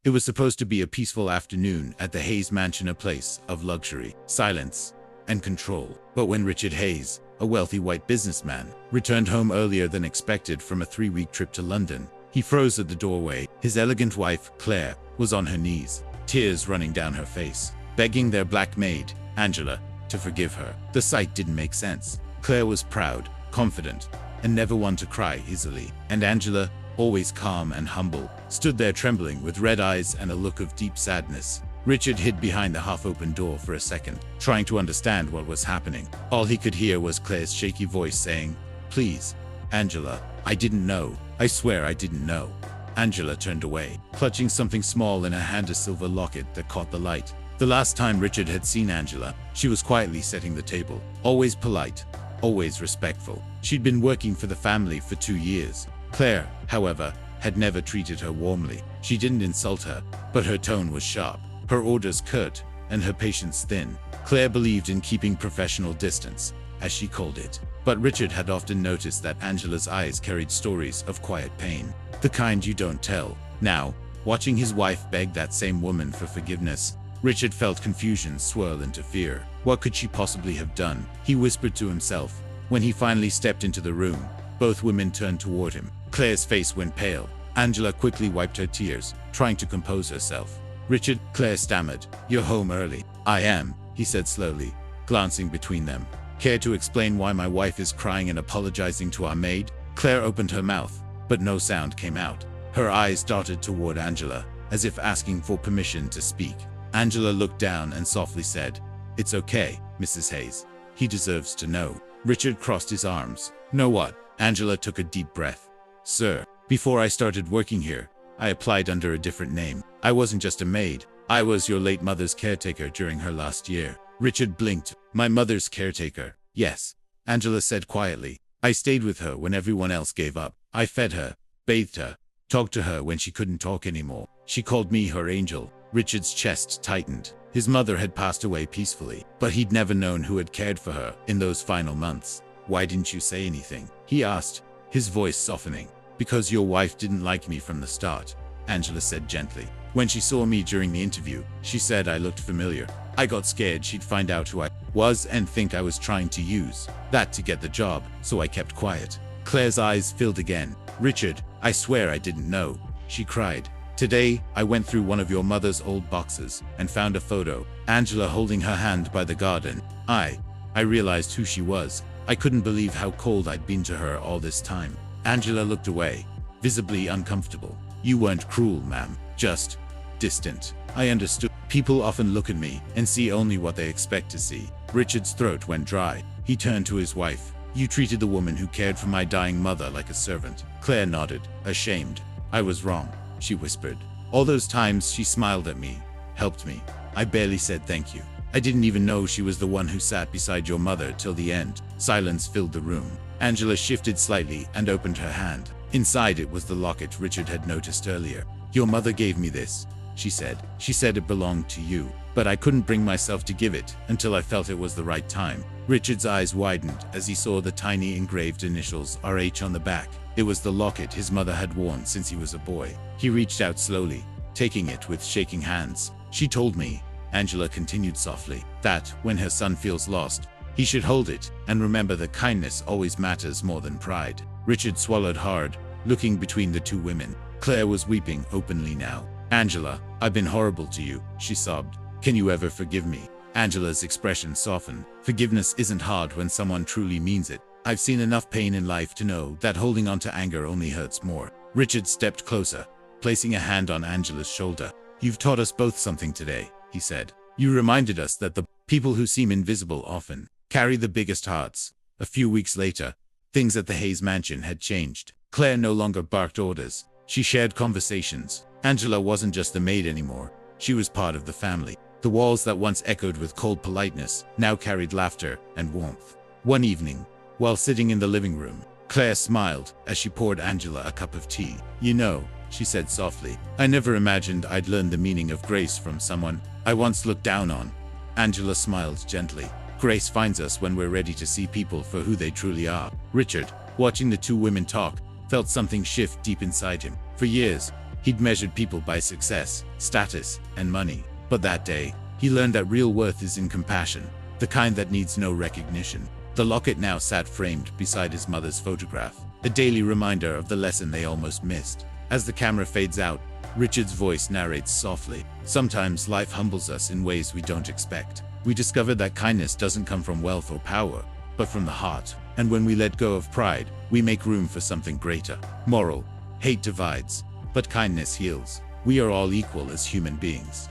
It was supposed to be a peaceful afternoon at the Hayes mansion, a place of luxury, silence, and control. But when Richard Hayes, a wealthy white businessman, returned home earlier than expected from a 3-week trip to London, he froze at the doorway. His elegant wife, Claire, was on her knees, tears running down her face, begging their black maid, Angela, to forgive her. The sight didn't make sense. Claire was proud, confident, and never one to cry easily. And Angela, always calm and humble, stood there trembling with red eyes and a look of deep sadness. Richard hid behind the half-open door for a second, trying to understand what was happening. All he could hear was Claire's shaky voice saying, "Please, Angela, I didn't know. I swear I didn't know." Angela turned away, clutching something small in her hand, a silver locket that caught the light. The last time Richard had seen Angela, she was quietly setting the table, always polite, always respectful. She'd been working for the family for 2 years. Claire, however, had never treated her warmly. She didn't insult her, but her tone was sharp, her orders curt, and her patience thin. Claire believed in keeping professional distance, as she called it. But Richard had often noticed that Angela's eyes carried stories of quiet pain, the kind you don't tell. Now, watching his wife beg that same woman for forgiveness, Richard felt confusion swirl into fear. What could she possibly have done? He whispered to himself. When he finally stepped into the room, both women turned toward him. Claire's face went pale. Angela quickly wiped her tears, trying to compose herself. "Richard," Claire stammered, "you're home early." "I am," he said slowly, glancing between them. "Care to explain why my wife is crying and apologizing to our maid?" Claire opened her mouth, but no sound came out. Her eyes darted toward Angela, as if asking for permission to speak. Angela looked down and softly said, "It's okay, Mrs. Hayes. He deserves to know." Richard crossed his arms. "Know what?" Angela took a deep breath. "Sir, before I started working here, I applied under a different name. I wasn't just a maid. I was your late mother's caretaker during her last year." Richard blinked. "My mother's caretaker?" "Yes," Angela said quietly. "I stayed with her when everyone else gave up. I fed her, bathed her, talked to her when she couldn't talk anymore. She called me her angel." Richard's chest tightened. His mother had passed away peacefully, but he'd never known who had cared for her in those final months. "Why didn't you say anything?" he asked, his voice softening. "Because your wife didn't like me from the start," Angela said gently. "When she saw me during the interview, she said I looked familiar. I got scared she'd find out who I was and think I was trying to use that to get the job, so I kept quiet." Claire's eyes filled again. "Richard, I swear I didn't know," she cried. "Today, I went through one of your mother's old boxes and found a photo, Angela holding her hand by the garden. I realized who she was. I couldn't believe how cold I'd been to her all this time." Angela looked away, visibly uncomfortable. "You weren't cruel, ma'am, just distant. I understood. People often look at me and see only what they expect to see." Richard's throat went dry. He turned to his wife. "You treated the woman who cared for my dying mother like a servant." Claire nodded, ashamed. "I was wrong," she whispered. "All those times she smiled at me, helped me. I barely said thank you. I didn't even know she was the one who sat beside your mother till the end." Silence filled the room. Angela shifted slightly and opened her hand. Inside it was the locket Richard had noticed earlier. "Your mother gave me this," she said. "She said it belonged to you, but I couldn't bring myself to give it until I felt it was the right time." Richard's eyes widened as he saw the tiny engraved initials RH on the back. It was the locket his mother had worn since he was a boy. He reached out slowly, taking it with shaking hands. "She told me," Angela continued softly, "that when her son feels lost, he should hold it and remember that kindness always matters more than pride." Richard swallowed hard, looking between the two women. Claire was weeping openly now. "Angela, I've been horrible to you," she sobbed. "Can you ever forgive me?" Angela's expression softened. "Forgiveness isn't hard when someone truly means it. I've seen enough pain in life to know that holding on to anger only hurts more." Richard stepped closer, placing a hand on Angela's shoulder. "You've taught us both something today," he said. "You reminded us that the people who seem invisible often carry the biggest hearts." A few weeks later, things at the Hayes mansion had changed. Claire no longer barked orders. She shared conversations. Angela wasn't just the maid anymore. She was part of the family. The walls that once echoed with cold politeness now carried laughter and warmth. One evening, while sitting in the living room, Claire smiled as she poured Angela a cup of tea. "You know," she said softly, "I never imagined I'd learn the meaning of grace from someone I once looked down on." Angela smiled gently. "Grace finds us when we're ready to see people for who they truly are." Richard, watching the two women talk, felt something shift deep inside him. For years, He'd measured people by success, status, and money. But that day, he learned that real worth is in compassion, the kind that needs no recognition. The locket now sat framed beside his mother's photograph, a daily reminder of the lesson they almost missed. As the camera fades out, Richard's voice narrates softly. Sometimes life humbles us in ways we don't expect. We discover that kindness doesn't come from wealth or power, but from the heart. And when we let go of pride, we make room for something greater. Moral: hate divides, but kindness heals. We are all equal as human beings.